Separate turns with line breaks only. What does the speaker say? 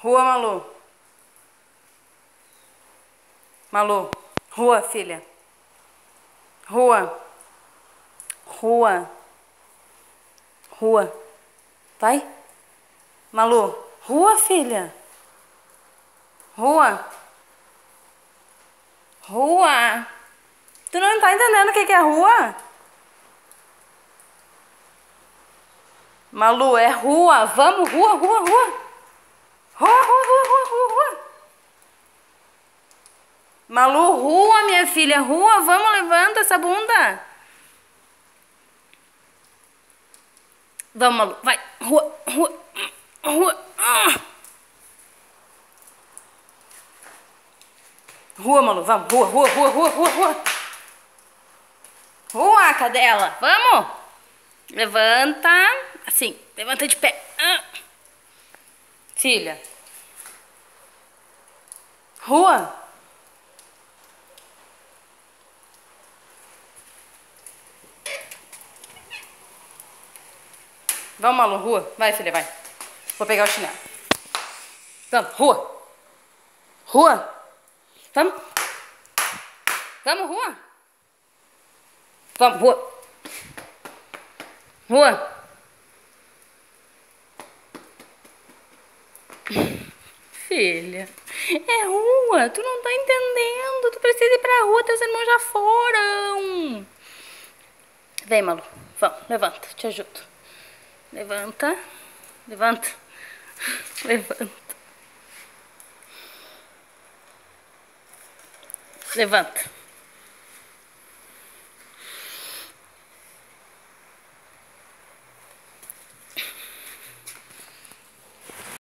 Rua, Malu. Malu. Rua, filha. Rua. Rua. Rua. Vai. Malu. Rua, filha. Rua. Rua. Tu não tá entendendo o que é rua? Malu, é rua. Vamos, rua, rua, rua. Rua, rua, rua, rua, rua, rua. Malu, rua, minha filha, rua. Vamos, levanta essa bunda. Vamos, Malu, vai. Rua, rua, rua. Rua, Malu, vamos. Rua, rua, rua, rua, rua, rua. Rua, cadela. Vamos. Levanta. Assim, levanta de pé. Filha. Rua. Vamos, Malu, rua. Vai, filha, vai. Vou pegar o chinelo. Vamos, rua. Rua. Vamos. Vamos, rua. Vamos, rua. Rua. Filha, é rua. Tu não tá entendendo. Tu precisa ir pra rua. Teus irmãos já foram. Vem, Malu. Vamos, levanta. Te ajudo. Levanta. Levanta. Levanta. Levanta.